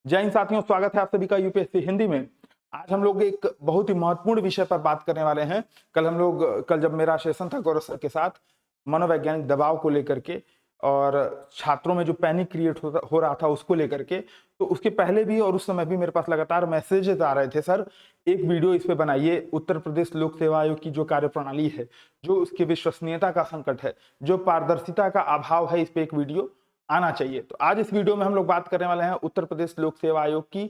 जय हिंद साथियों, स्वागत है आप सभी का यूपीएससी हिंदी में। आज हम लोग एक बहुत ही महत्वपूर्ण विषय पर बात करने वाले हैं। कल जब मेरा सेशन था गौरव सर के साथ मनोवैज्ञानिक दबाव को लेकर के और छात्रों में जो पैनिक क्रिएट हो रहा था उसको लेकर के, तो उसके पहले भी और उस समय भी मेरे पास लगातार मैसेजेस आ रहे थे, सर एक वीडियो इस पे बनाइए। उत्तर प्रदेश लोक सेवा आयोग की जो कार्यप्रणाली है, जो उसकी विश्वसनीयता का संकट है, जो पारदर्शिता का अभाव है, इस पे एक वीडियो आना चाहिए। तो आज इस वीडियो में हम लोग बात करने वाले हैं उत्तर प्रदेश लोक सेवा आयोग की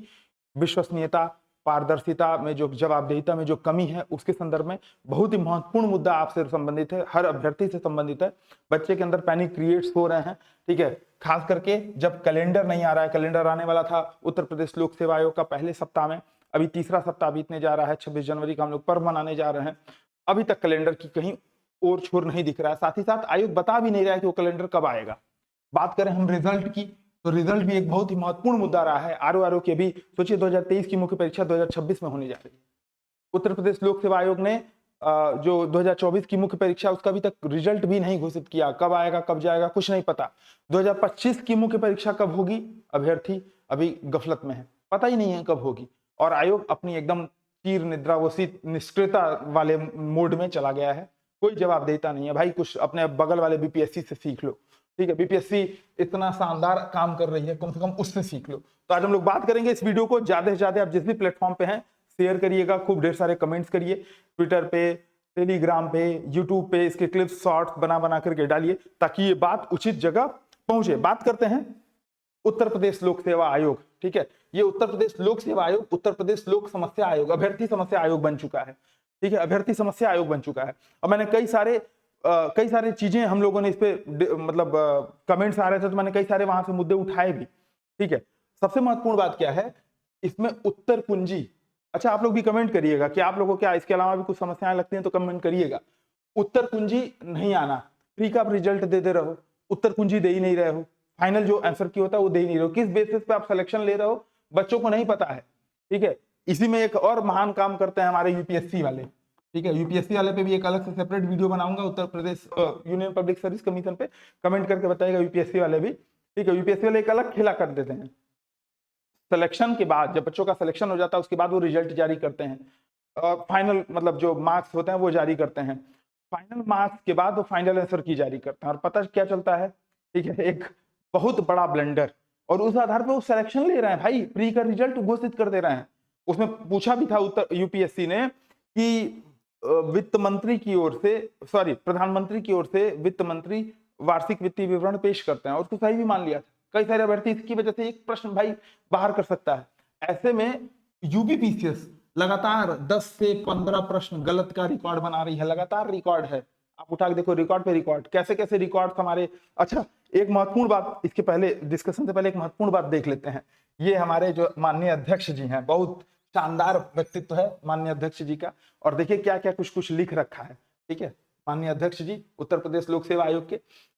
विश्वसनीयता, पारदर्शिता में जो जवाबदेहिता में जो कमी है उसके संदर्भ में। बहुत ही महत्वपूर्ण मुद्दा आपसे संबंधित है, हर अभ्यर्थी से संबंधित है। बच्चे के अंदर पैनिक क्रिएट्स हो रहे हैं, ठीक है, खास करके जब कैलेंडर नहीं आ रहा है। कैलेंडर आने वाला था उत्तर प्रदेश लोक सेवा आयोग का पहले सप्ताह में, अभी तीसरा सप्ताह बीतने जा रहा है, 26 जनवरी का हम लोग पर्व मनाने जा रहे हैं। अभी तक कैलेंडर की कहीं और छोर नहीं दिख रहा है। साथ ही साथ आयोग बता भी नहीं रहा है कि वो कैलेंडर कब आएगा। बात करें हम रिजल्ट की, तो रिजल्ट भी एक बहुत ही महत्वपूर्ण मुद्दा रहा है। आरओ के भी सोचिए 2023 की मुख्य परीक्षा 2026 में होने जा रही है। उत्तर प्रदेश लोक सेवा आयोग ने जो 2024 की मुख्य परीक्षा उसका अभी तक रिजल्ट भी नहीं घोषित किया। कब आएगा कब जाएगा कुछ नहीं पता। 2025 की मुख्य परीक्षा कब होगी, अभ्यर्थी अभी गफलत में है, पता ही नहीं है कब होगी। और आयोग अपनी एकदम तीर निद्रावसित निष्क्रियता वाले मोड में चला गया है। कोई जवाबदेहिता नहीं है। भाई कुछ अपने बगल वाले बीपीएससी से सीख लो, ठीक है, बीपीएससी इतना शानदार काम कर रही है, कम से कम उससे सीख लो। तो आज हम लोग बात करेंगे इस वीडियो को। ज्यादा से ज्यादा आप जिस भी प्लेटफॉर्म पे हैं शेयर करिएगा, खूब ढेर सारे कमेंट्स करिए, ट्विटर पे, टेलीग्राम पे, यूट्यूब पे इसके क्लिप्स शॉर्ट्स बना बना करके डालिए ताकि ये बात उचित जगह पहुंचे। बात करते हैं उत्तर प्रदेश लोक सेवा आयोग, ठीक है। ये उत्तर प्रदेश लोक सेवा आयोग उत्तर प्रदेश लोक समस्या आयोग, अभ्यर्थी समस्या आयोग बन चुका है, ठीक है, अभ्यर्थी समस्या आयोग बन चुका है। और मैंने कई सारी चीजें हम लोगों ने इस पे मतलब कमेंट्स आ रहे थे तो मैंने कई सारे वहां से मुद्दे उठाए भी, ठीक है। सबसे महत्वपूर्ण बात क्या है इसमें, उत्तर कुंजी। अच्छा, आप लोग भी कमेंट करिएगा कि आप लोगों को क्या इसके अलावा भी कुछ समस्याएं लगती हैं तो कमेंट करिएगा। उत्तर कुंजी नहीं आना, प्री का रिजल्ट दे दे रहो, उत्तर कुंजी दे ही नहीं रहे हो, फाइनल जो आंसर की होता है वो दे ही नहीं रहे हो। किस बेसिस पे आप सिलेक्शन ले रहे हो बच्चों को नहीं पता है, ठीक है। इसी में एक और महान काम करते हैं हमारे यूपीएससी वाले, ठीक है। यूपीएससी वाले पे भी एक अलग से सेपरेट वीडियो बनाऊंगा, Uttar Pradesh union public service commission पे। कमेंट करके बताइएगा यूपीएससी वाले भी, ठीक है। यूपीएससी वाले एक अलग खेला कर देते हैं। सिलेक्शन के बाद जब बच्चों का सिलेक्शन हो जाता है उसके बाद वो रिजल्ट जारी करते हैं, फाइनल मतलब जो मार्क्स होते हैं वो जारी करते हैं। फाइनल मार्क्स के बाद वो फाइनल आंसर की जारी करते हैं और पता क्या चलता है, ठीक है, एक बहुत बड़ा ब्लंडर। और उस आधार पर वो सिलेक्शन ले रहे हैं भाई, प्री का रिजल्ट घोषित कर दे रहे हैं। उसमें पूछा भी था उत्तर यूपीएससी ने कि वित्त मंत्री की ओर से, सॉरी प्रधानमंत्री की ओर से वित्त मंत्री वार्षिक वित्तीय विवरण पेश करते हैं, और उसको सही भी मान लिया था। कई सारे अभ्यर्थी इसकी वजह से एक प्रश्न भाई बाहर कर सकता है। ऐसे में यूपीपीसीएस लगातार 10 से 15 प्रश्न गलत का रिकॉर्ड बना रही है, लगातार रिकॉर्ड है। आप उठा के देखो, रिकॉर्ड पे रिकॉर्ड, कैसे कैसे रिकॉर्ड हमारे। अच्छा, एक महत्वपूर्ण बात इसके पहले, डिस्कशन से पहले एक महत्वपूर्ण बात देख लेते हैं। ये हमारे जो माननीय अध्यक्ष जी हैं, बहुत शानदार व्यक्तित्व है माननीय अध्यक्ष जी का, और देखिए क्या क्या कुछ कुछ लिख रखा है, ठीक है। माननीय अध्यक्ष जी उत्तर प्रदेश लोक सेवा आयोग के,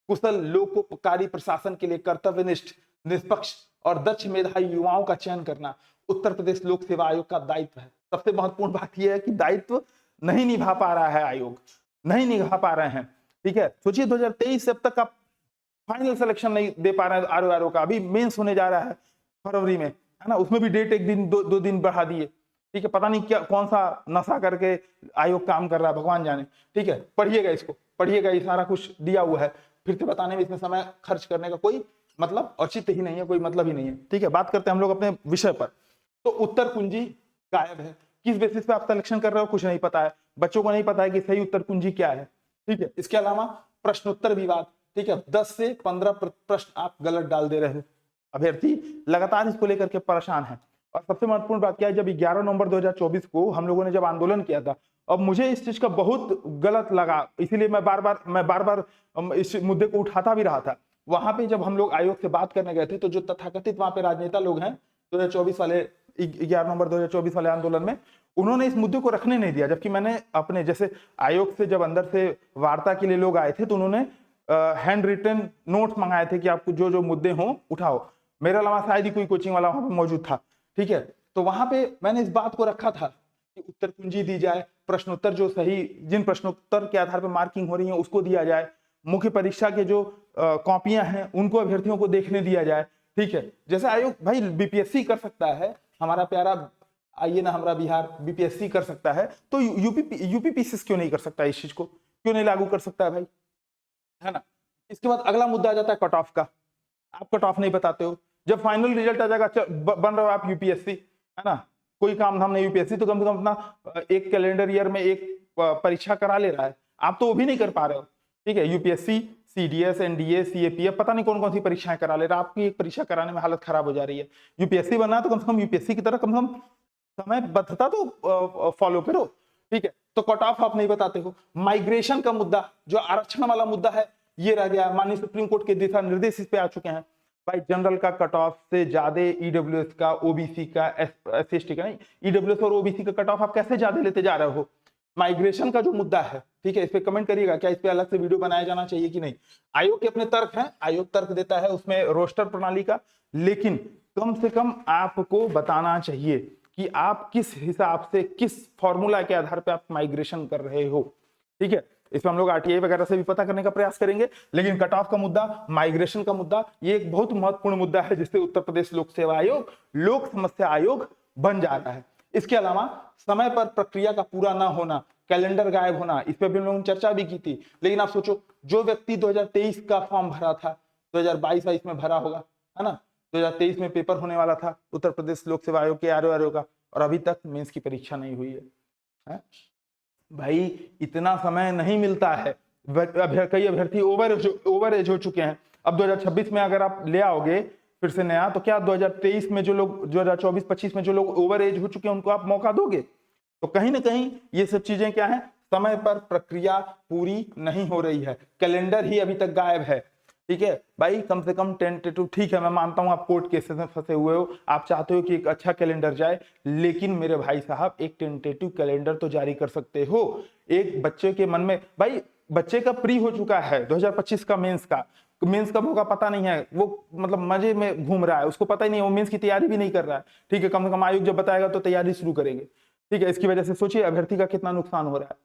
कुशल लोकोपकारी प्रशासन के लिए कर्तव्यनिष्ठ, निष्पक्ष और दक्ष मेधावी युवाओं का चयन करना उत्तर प्रदेश लोक सेवा आयोग का दायित्व है। सबसे महत्वपूर्ण बात यह है कि दायित्व नहीं निभा पा रहा है आयोग, नहीं निभा पा रहे हैं, ठीक है। सोचिए 2023 से अब तक आप फाइनल सिलेक्शन नहीं दे पा रहे हैं आरओ का। अभी मेंस होने जा रहा है फरवरी में, है ना, उसमें भी डेट एक दिन दो दिन बढ़ा दिए, ठीक है। पता नहीं क्या कौन सा नशा करके आयोग काम कर रहा है, भगवान जाने, ठीक है। पढ़िएगा इसको, पढ़िएगा, ये सारा कुछ दिया हुआ है। फिर से बताने में इसमें समय खर्च करने का कोई मतलब औचित्य ही नहीं है, कोई मतलब ही नहीं है, ठीक है। बात करते हैं हम लोग अपने विषय पर। तो उत्तर कुंजी गायब है। किस बेसिस पे आप सिलेक्शन कर रहे हो कुछ नहीं पता है, बच्चों को नहीं पता है कि सही उत्तर कुंजी क्या है, ठीक है। इसके अलावा प्रश्नोत्तर विवाद, ठीक है, 10 से 15 प्रश्न आप गलत डाल दे रहे हो। अभ्यर्थी लगातार इसको लेकर के परेशान है। और सबसे महत्वपूर्ण बात क्या है, जब 11 नवंबर 2024 को हम लोगों ने जब आंदोलन किया था, अब मुझे इस चीज का बहुत गलत लगा, इसीलिए मैं बार बार इस मुद्दे को उठाता भी रहा था। वहां पे जब हम लोग आयोग से बात करने गए थे तो जो तथाकथित वहां पे राजनेता लोग हैं 2024 वाले 11 नवंबर 2024 वाले आंदोलन में, उन्होंने इस मुद्दे को रखने नहीं दिया। जबकि मैंने अपने जैसे आयोग से जब अंदर से वार्ता के लिए लोग आए थे तो उन्होंने हैंड रिटन नोट्स मंगाए थे कि आपको जो जो मुद्दे हों उठाओ। मेरे अलावा शायद ही कोई कोचिंग वाला वहां पे मौजूद था, ठीक है। तो वहां पे मैंने इस बात को रखा था कि उत्तर कुंजी दी जाए, प्रश्नोत्तर जो सही, जिन प्रश्नोत्तर के आधार पर मार्किंग हो रही है उसको दिया जाए, मुख्य परीक्षा के जो कॉपियां हैं उनको अभ्यर्थियों को देखने दिया जाए, ठीक है, जैसे आयोग भाई बीपीएससी कर सकता है, हमारा प्यारा आइए ना हमारा बिहार बीपीएससी कर सकता है, तो यूपीपीसीएस क्यों नहीं कर सकता? इस चीज को क्यों नहीं लागू कर सकता है भाई, है ना? इसके बाद अगला मुद्दा आ जाता है कट ऑफ का। आप कट ऑफ नहीं बताते हो, जब फाइनल रिजल्ट आ जाएगा बन रहे हो आप यूपीएससी, है ना, कोई काम धाम नहीं यूपीएससी, तो कम से कम अपना एक कैलेंडर ईयर में एक परीक्षा करा ले रहा है, आप तो वो भी नहीं कर पा रहे हो। ठीक है, यूपीएससी, सीडीएस, एनडीए, सीएपीएफ, पता नहीं कौन कौन सी परीक्षाएं करा ले रहा है, आपकी एक परीक्षा कराने में हालत खराब हो जा रही है। यूपीएससी बनना है तो कम से कम यूपीएससी की तरह कम से कम समयबद्धता तो फॉलो करो। ठीक है, तो कट ऑफ आप नहीं बताते हो। माइग्रेशन का मुद्दा, जो आरक्षण वाला मुद्दा है, ये रह गया। माननीय सुप्रीम कोर्ट के दिशा निर्देश इस पे आ चुके हैं भाई, जनरल का कट ऑफ से ज्यादा ईडब्ल्यूएस का, ओबीसी का, एससी का नहीं, ईडब्ल्यूएस और ओबीसी का कट ऑफ आप कैसे ज्यादा लेते जा रहे हो? माइग्रेशन का जो मुद्दा है, ठीक है, इस पे कमेंट करिएगा, क्या इस पे अलग से वीडियो बनाया जाना चाहिए कि नहीं? आयोग के अपने तर्क हैं, आयोग तर्क देता है उसमें रोस्टर प्रणाली का, लेकिन कम से कम आपको बताना चाहिए कि आप किस हिसाब से, किस फॉर्मूला के आधार पे आप माइग्रेशन कर रहे हो। ठीक है, इसमें हम लोग आरटीआई वगैरह से भी पता करने का प्रयास करेंगे, लेकिन कट ऑफ का मुद्दा, माइग्रेशन का मुद्दा, ये एक बहुत महत्वपूर्ण मुद्दा है जिससे उत्तर प्रदेश लोक सेवा आयोग लोक समस्या आयोग बन जा रहा है। इसके अलावा समय पर प्रक्रिया का पूरा ना होना, कैलेंडर गायब होना, इस पर भी हम लोगों ने चर्चा भी की थी। लेकिन आप सोचो, जो व्यक्ति 2023 का फॉर्म भरा था, 2022 में भरा होगा, है ना, 2023 में पेपर होने वाला था उत्तर प्रदेश लोक सेवा आयोग के आरओ का, और अभी तक मेंस की परीक्षा नहीं हुई है। भाई इतना समय नहीं मिलता है, कई अभ्यर्थी ओवर एज हो चुके हैं। अब 2026 में अगर आप ले आओगे फिर से नया, तो क्या 2023 में जो लोग, 2024-25 में जो लोग ओवर एज हो चुके हैं उनको आप मौका दोगे? तो कहीं ना कहीं ये सब चीजें क्या है, समय पर प्रक्रिया पूरी नहीं हो रही है, कैलेंडर ही अभी तक गायब है। ठीक है भाई, कम से कम टेंटेटिव, ठीक है मैं मानता हूं आप कोर्ट केसेस में फंसे हुए हो, आप चाहते हो कि एक अच्छा कैलेंडर जाए, लेकिन मेरे भाई साहब एक टेंटेटिव कैलेंडर तो जारी कर सकते हो। एक बच्चे के मन में, भाई बच्चे का प्री हो चुका है 2025 का, मेंस कब होगा पता नहीं है, वो मतलब मजे में घूम रहा है, उसको पता ही नहीं है, वो मेंस की तैयारी भी नहीं कर रहा है। ठीक है, कम से कम आयोग जब बताएगा तो तैयारी शुरू करेंगे। ठीक है, इसकी वजह से सोचिए अभ्यर्थी का कितना नुकसान हो रहा है।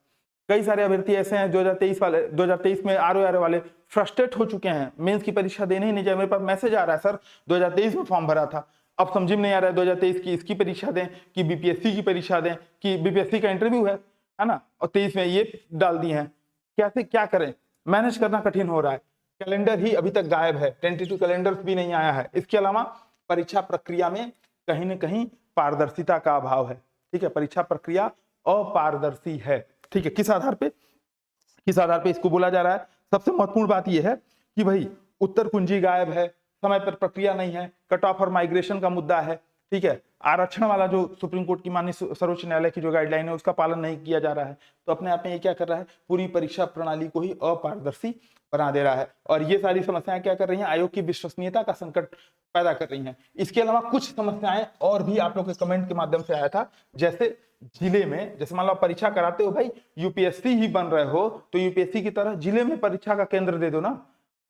कई सारे अभ्यर्थी ऐसे हैं 2023 में आरओ वाले फ्रस्ट्रेट हो चुके हैं, मेंस की परीक्षा देने ही नहीं जाए। मेरे पास मैसेज आ रहा है, सर 2023 में फॉर्म भरा था, अब समझ में नहीं आ रहा है 2023 की इसकी परीक्षा दें कि बीपीएससी की परीक्षा दें, कि बीपीएससी का इंटरव्यू है ना, और 23 में ये डाल दिए हैं, कैसे क्या करें, मैनेज करना कठिन हो रहा है। कैलेंडर ही अभी तक गायब है, टेंटेटिव कैलेंडर भी नहीं आया है। इसके अलावा परीक्षा प्रक्रिया में कहीं ना कहीं पारदर्शिता का अभाव है। ठीक है, परीक्षा प्रक्रिया अपारदर्शी है। ठीक है, किस आधार पे इसको बोला जा रहा है? सबसे महत्वपूर्ण बात यह है कि भाई उत्तर कुंजी गायब है, समय पर प्रक्रिया नहीं है, कट ऑफ और माइग्रेशन का मुद्दा है। ठीक है, आरक्षण वाला जो सुप्रीम कोर्ट की माननीय सर्वोच्च न्यायालय की जो गाइडलाइन है उसका पालन नहीं किया जा रहा है। तो अपने आप में ये क्या कर रहा है, पूरी परीक्षा प्रणाली को ही अपारदर्शी बना दे रहा है। और ये सारी समस्याएं क्या कर रही हैं, आयोग की विश्वसनीयता का संकट पैदा कर रही हैं। इसके अलावा कुछ समस्याएं और भी आप लोग के कमेंट के माध्यम से आया था, जैसे जिले में, जैसे मान लो परीक्षा कराते हो भाई, यूपीएससी ही बन रहे हो, तो यूपीएससी की तरह जिले में परीक्षा का केंद्र दे दो ना।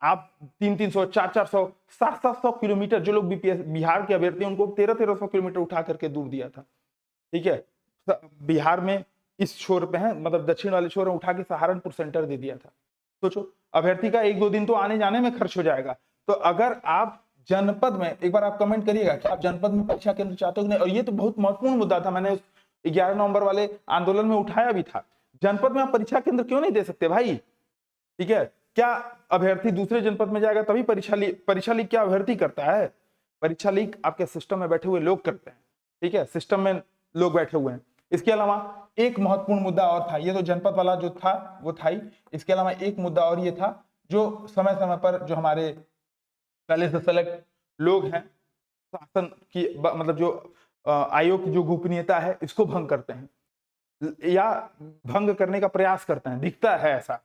आप 300-300, 400-400, 700-700 किलोमीटर, जो लोग बिहार के अभ्यर्थी उनको 1300-1300 किलोमीटर उठा करके दूर दिया था। ठीक है, बिहार में इस छोर पे है, मतलब दक्षिण वाले छोर में उठा के सहारनपुर सेंटर दे दिया था। सोचो, अभ्यर्थी का 1-2 दिन तो आने जाने में खर्च हो जाएगा। तो अगर आप जनपद में, एक बार आप कमेंट करिएगा कि आप जनपद में परीक्षा केंद्र चाहते हो कि नहीं। और ये तो बहुत महत्वपूर्ण मुद्दा था, मैंने 11 नवंबर वाले आंदोलन में उठाया भी था, जनपद में आप परीक्षा केंद्र क्यों नहीं दे सकते भाई? ठीक है, क्या अभ्यर्थी दूसरे जनपद में जाएगा तभी परीक्षा लीक क्या अभ्यर्थी करता है? परीक्षा लीक आपके सिस्टम में बैठे हुए लोग करते हैं। ठीक है, सिस्टम में लोग बैठे हुए हैं। इसके अलावा एक महत्वपूर्ण मुद्दा और था, ये तो जनपद वाला जो था वो था ही, इसके अलावा एक मुद्दा और ये था, जो समय समय पर जो हमारे पहले से सेलेक्ट लोग हैं, शासन की मतलब जो आयोग की जो गोपनीयता है इसको भंग करते हैं या भंग करने का प्रयास करते हैं, दिखता है ऐसा।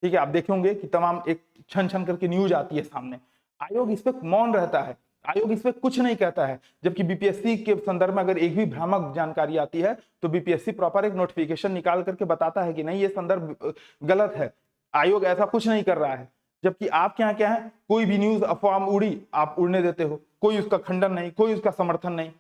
ठीक है, आप देखे होंगे कि तमाम एक छन छन करके न्यूज आती है सामने, आयोग इस पे मौन रहता है, आयोग इस पे कुछ नहीं कहता है। जबकि बीपीएससी के संदर्भ में अगर एक भी भ्रामक जानकारी आती है तो बीपीएससी प्रॉपर एक नोटिफिकेशन निकाल करके बताता है कि नहीं, ये संदर्भ गलत है, आयोग ऐसा कुछ नहीं कर रहा है। जबकि आपके यहाँ क्या है, कोई भी न्यूज अफवाह उड़ी, आप उड़ने देते हो, कोई उसका खंडन नहीं, कोई उसका समर्थन नहीं।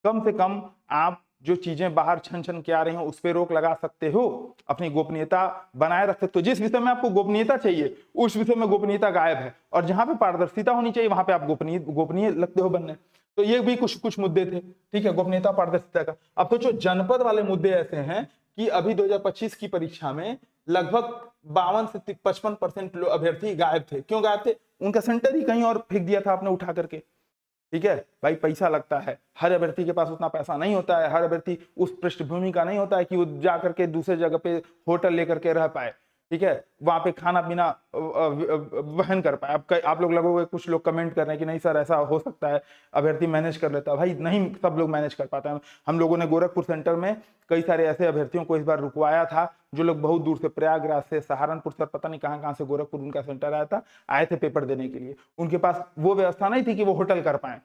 कम से कम आप जो चीजें बाहर छन छन के आ रही हैं उस पर रोक लगा सकते हो, अपनी गोपनीयता बनाए रख सकते हो। जिस विषय में आपको गोपनीयता चाहिए उस विषय में गोपनीयता गायब है, और जहां पे पारदर्शिता होनी चाहिए वहां पे आप गोपनीय लगते हो बनने। तो ये भी कुछ कुछ मुद्दे थे, ठीक है, गोपनीयता पारदर्शिता का। अब सोचो जनपद वाले मुद्दे ऐसे हैं कि अभी 2025 की परीक्षा में लगभग 52 से 55% अभ्यर्थी गायब थे। क्यों गायब थे? उनका सेंटर ही कहीं और फेंक दिया था आपने उठा करके। ठीक है भाई, पैसा लगता है, हर अभ्यर्थी के पास उतना पैसा नहीं होता है, हर अभ्यर्थी उस पृष्ठभूमि का नहीं होता है कि वो जा करके दूसरे जगह पे होटल लेकर के रह पाए, ठीक है, वहां पे खाना पीना वहन कर पाए। आप लोग लगोगे, कुछ लोग कमेंट कर रहे हैं कि नहीं सर ऐसा हो सकता है, अभ्यर्थी मैनेज कर लेता है। भाई नहीं, सब लोग मैनेज कर पाते हैं। हम लोगों ने गोरखपुर सेंटर में कई सारे ऐसे अभ्यर्थियों को इस बार रुकवाया था जो लोग बहुत दूर से, प्रयागराज से, सहारनपुर से, पता नहीं कहां कहां से गोरखपुर उनका सेंटर आया था, आए थे पेपर देने के लिए। उनके पास वो व्यवस्था नहीं थी कि वो होटल कर पाए,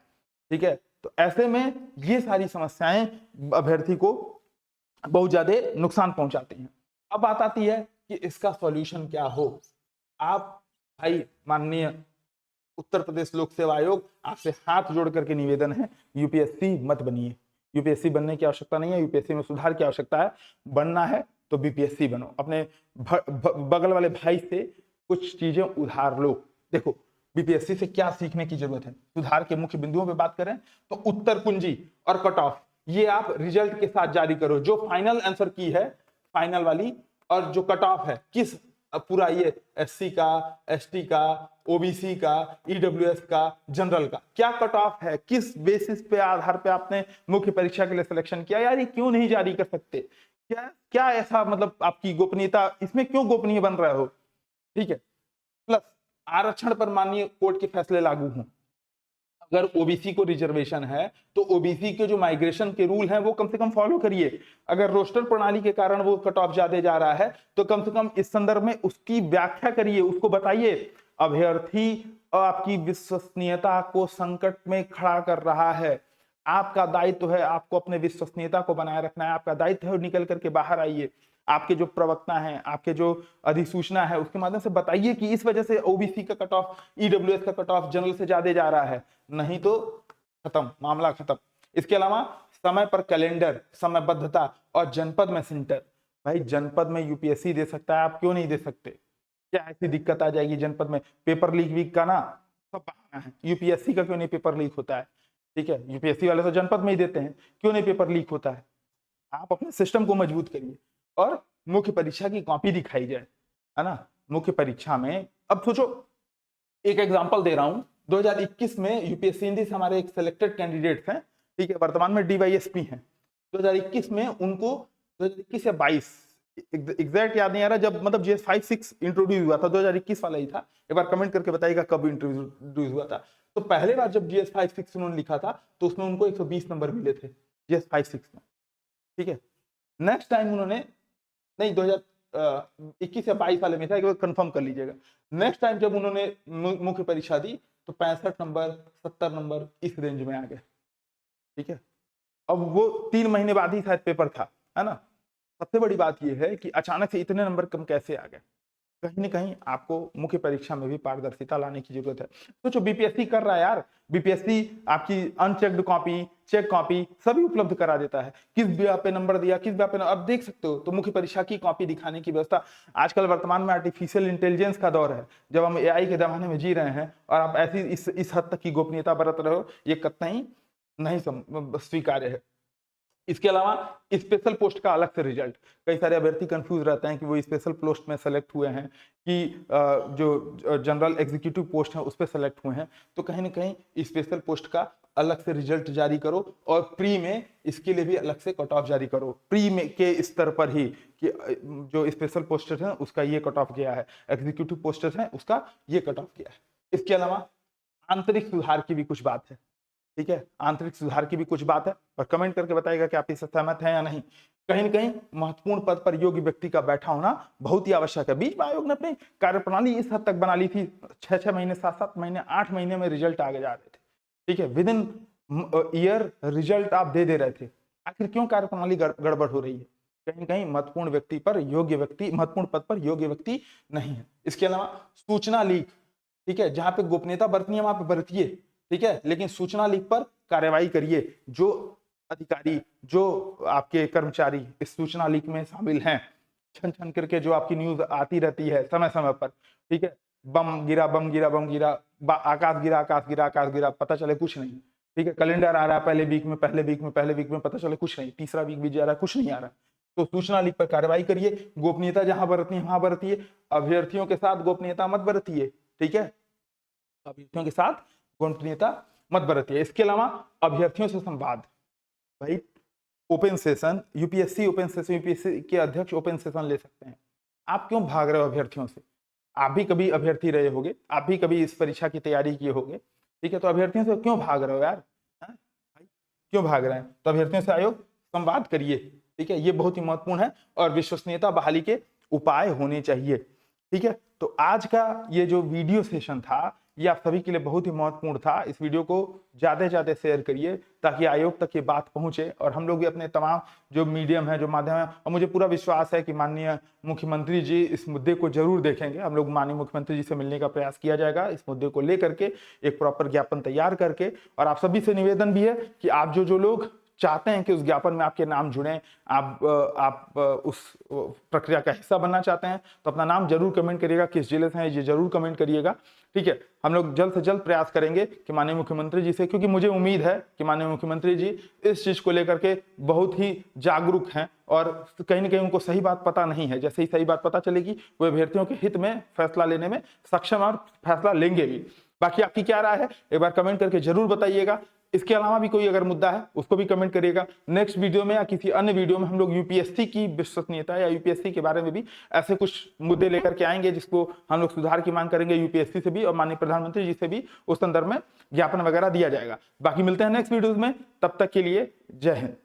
ठीक है। तो ऐसे में ये सारी समस्याएं अभ्यर्थी को बहुत ज्यादा नुकसान पहुंचाती हैं। अब बात आती है कि इसका सॉल्यूशन क्या हो। आप भाई, माननीय उत्तर प्रदेश लोक सेवा आयोग, आपसे हाथ जोड़ करके निवेदन है, यूपीएससी मत बनिए। यूपीएससी बनने की आवश्यकता नहीं है, यूपीएससी में सुधार की आवश्यकता है। बनना है तो बीपीएससी बनो। अपने बगल वाले भाई से कुछ चीजें उधार लो। देखो बीपीएससी से क्या सीखने की जरूरत है। सुधार के मुख्य बिंदुओं पे बात करें तो उत्तर कुंजी और कट ऑफ, ये आप रिजल्ट के साथ जारी करो। जो फाइनल आंसर की है, फाइनल वाली, और जो कट ऑफ है, किस पूरा ये एससी का, एसटी का, ओबीसी का, ईडब्ल्यूएस का, जनरल का क्या कट ऑफ है, किस बेसिस पे, आधार पे आपने मुख्य परीक्षा के लिए सिलेक्शन किया, यार ये क्यों नहीं जारी कर सकते? क्या क्या ऐसा, मतलब आपकी गोपनीयता इसमें क्यों गोपनीय बन रहे हो? ठीक है। प्लस आरक्षण पर माननीय कोर्ट के फैसले लागू हों। अगर ओबीसी को रिजर्वेशन है तो ओबीसी के जो माइग्रेशन के रूल हैं वो कम से कम फॉलो करिए। अगर रोस्टर प्रणाली के कारण वो कट ऑफ ज्यादा जा रहा है तो कम से कम इस संदर्भ में उसकी व्याख्या करिए, उसको बताइए। अभ्यर्थी आपकी विश्वसनीयता को संकट में खड़ा कर रहा है। आपका दायित्व है, आपको अपने विश्वसनीयता को बनाए रखना है, आपका दायित्व है निकल करके बाहर आइए। आपके जो प्रवक्ता हैं, आपके जो अधिसूचना है, उसके माध्यम से बताइए कि इस वजह से ओबीसी का कट ऑफ, ईडब्ल्यूएस का कट ऑफ जनरल से ज्यादा जा रहा है, नहीं तो खत्म, मामला खत्म। इसके अलावा समय पर कैलेंडर, समयबद्धता और जनपद में सेंटर। भाई जनपद में यूपीएससी दे सकता है, आप क्यों नहीं दे सकते? क्या ऐसी दिक्कत आ जाएगी जनपद में? पेपर लीक वीक का ना सब बहाना है, यूपीएससी का क्यों नहीं पेपर लीक होता है? ठीक है, यूपीएससी वाले तो जनपद में ही देते हैं, क्यों नहीं पेपर लीक होता है? आप अपने सिस्टम को मजबूत करिए और मुख्य परीक्षा की कॉपी दिखाई जाए, है ना। मुख्य परीक्षा में अब सोचो, एक एग्जांपल दे रहा हूं, 2021 में यूपीएससी हिंदी से हमारे एक सिलेक्टेड कैंडिडेट्स हैं, ठीक है, वर्तमान में डीवाईएसपी हैं। 2021 में उनको, 2021 या 22 एग्जैक्ट याद नहीं आ रहा, जब मतलब जीएस 5-6 इंट्रोड्यूस हुआ था, 2021 वाला ही था। एक बार कमेंट करके बताइएगा कब इंट्रोड्यूस हुआ था। तो पहले बार जब जीएस 5-6 उन्होंने लिखा था तो उसमें उनको 120 नंबर मिले थे जीएस 5-6 में, ठीक है। नेक्स्ट टाइम उन्होंने, नहीं 2021 या 22 वाले में था, एक बार कंफर्म कर लीजिएगा। नेक्स्ट टाइम जब उन्होंने मुख्य परीक्षा दी तो 65 नंबर, 70 नंबर, इस रेंज में आ गए, ठीक है। अब वो 3 महीने बाद ही शायद पेपर था, है ना। सबसे बड़ी बात यह है कि अचानक से इतने नंबर कम कैसे आ गए? कहीं ना कहीं आपको मुख्य परीक्षा में भी पारदर्शिता लाने की जरूरत है। तो जो बीपीएससी कर रहा है यार, बीपीएससी आपकी अनचेक्ड कॉपी, चेक कॉपी सभी उपलब्ध करा देता है। किस ब्याह पे नंबर दिया, किस ब्याह पे अब देख सकते हो। तो मुख्य परीक्षा की कॉपी दिखाने की व्यवस्था, आजकल वर्तमान में आर्टिफिशियल इंटेलिजेंस का दौर है, जब हम एआई के जमाने में जी रहे हैं, और आप ऐसी इस हद तक की गोपनीयता बरत रहे हो, ये कतई नहीं स्वीकार्य है। इसके अलावा स्पेशल पोस्ट का अलग से रिजल्ट, कई सारे अभ्यर्थी कंफ्यूज रहते हैं कि वो स्पेशल पोस्ट में सेलेक्ट हुए हैं कि जो जनरल एग्जीक्यूटिव पोस्ट है उस पर सेलेक्ट हुए हैं। तो कहीं ना कहीं स्पेशल पोस्ट का अलग से रिजल्ट जारी करो, और प्री में इसके लिए भी अलग से कट ऑफ जारी करो, प्री में के स्तर पर ही कि जो स्पेशल पोस्टर है उसका ये कट ऑफ गया है, एग्जीक्यूटिव पोस्टर है उसका ये कट ऑफ गया है। इसके अलावा आंतरिक सुधार की भी कुछ बात है, ठीक है, आंतरिक सुधार की भी कुछ बात है, और कमेंट करके बताइएगा कि आप इससे सहमत हैं या नहीं। कहीं ना कहीं महत्वपूर्ण पद पर योग्य व्यक्ति का बैठा होना बहुत ही आवश्यक है। बीच में आयोग ने अपनी कार्यप्रणाली इस हद तक बना ली थी, 6-6 महीने, 7-7 महीने, 8 महीने में रिजल्ट आगे जा रहे थे, ठीक है, विद इन ईयर रिजल्ट आप दे रहे थे। आखिर क्यों कार्यप्रणाली गड़बड़ हो रही है? कहीं ना कहीं महत्वपूर्ण व्यक्ति पर योग्य व्यक्ति, महत्वपूर्ण पद पर योग्य व्यक्ति नहीं है। इसके अलावा सूचना लीक, ठीक है, जहां पे गोपनीयता बरतनी है वहां पे बरतिए, ठीक है, लेकिन सूचना लीक पर कार्रवाई करिए। जो अधिकारी, जो आपके कर्मचारी इस सूचना लीक में शामिल हैं, छन छन करके जो आपकी न्यूज आती रहती है समय समय पर, ठीक है, बम गिरा बम गिरा बम गिरा, आकाश गिरा आकाश गिरा आकाश गिरा, पता चले कुछ नहीं, ठीक है, कैलेंडर आ रहा है पहले वीक में पता चले कुछ नहीं, तीसरा वीक बीत जा रहा है कुछ नहीं आ रहा। तो सूचना लीक पर कार्रवाई करिए, गोपनीयता जहां बरतनी है वहां बरतिए, अभ्यर्थियों के साथ गोपनीयता मत बरतिए, ठीक है, अभ्यर्थियों के साथ गोपनीयता मत बरतिए। इसके अलावा अभ्यर्थियों से संवाद, भाई open session, UPSC open session, UPSC के अध्यक्ष ओपन सेशन ले सकते हैं। आप क्यों भाग रहे हो अभ्यर्थियों से? आप भी कभी अभ्यर्थी रहे होंगे, आप भी कभी इस परीक्षा की तैयारी किए होंगे, ठीक है, तो अभ्यर्थियों से क्यों भाग रहे हो यार? क्यों भाग रहे हैं? तो अभ्यर्थियों से आयोग संवाद करिए, ठीक है, ये बहुत ही महत्वपूर्ण है और विश्वसनीयता बहाली के उपाय होने चाहिए, ठीक है। तो आज का ये जो वीडियो सेशन था ये आप सभी के लिए बहुत ही महत्वपूर्ण था। इस वीडियो को ज्यादा से ज्यादा शेयर करिए ताकि आयोग तक ये बात पहुंचे और हम लोग भी अपने तमाम जो मीडियम है, जो माध्यम है, और मुझे पूरा विश्वास है कि माननीय मुख्यमंत्री जी इस मुद्दे को जरूर देखेंगे। हम लोग माननीय मुख्यमंत्री जी से मिलने का प्रयास किया जाएगा इस मुद्दे को लेकर के, एक प्रॉपर ज्ञापन तैयार करके। और आप सभी से निवेदन भी है कि आप जो लोग चाहते हैं कि उस ज्ञापन में आपके नाम जुड़े, आप उस प्रक्रिया का हिस्सा बनना चाहते हैं, तो अपना नाम जरूर कमेंट करिएगा, किस जिले से हैं ये जरूर कमेंट करिएगा, ठीक है। हम लोग जल्द से जल्द प्रयास करेंगे कि माननीय मुख्यमंत्री जी से, क्योंकि मुझे उम्मीद है कि माननीय मुख्यमंत्री जी इस चीज को लेकर के बहुत ही जागरूक हैं और कहीं ना कहीं उनको सही बात पता नहीं है। जैसे ही सही बात पता चलेगी वो अभ्यर्थियों के हित में फैसला लेने में सक्षम और फैसला लेंगे भी। बाकी आपकी क्या राय है एक बार कमेंट करके जरूर बताइएगा। इसके अलावा भी कोई अगर मुद्दा है उसको भी कमेंट करिएगा। नेक्स्ट वीडियो में या किसी अन्य वीडियो में हम लोग यूपीएससी की विश्वसनीयता या यूपीएससी के बारे में भी ऐसे कुछ मुद्दे लेकर के आएंगे जिसको हम लोग सुधार की मांग करेंगे यूपीएससी से भी और माननीय प्रधानमंत्री जी से भी उस संदर्भ में ज्ञापन वगैरह दिया जाएगा। बाकी मिलते हैं नेक्स्ट वीडियोज में, तब तक के लिए जय हिंद।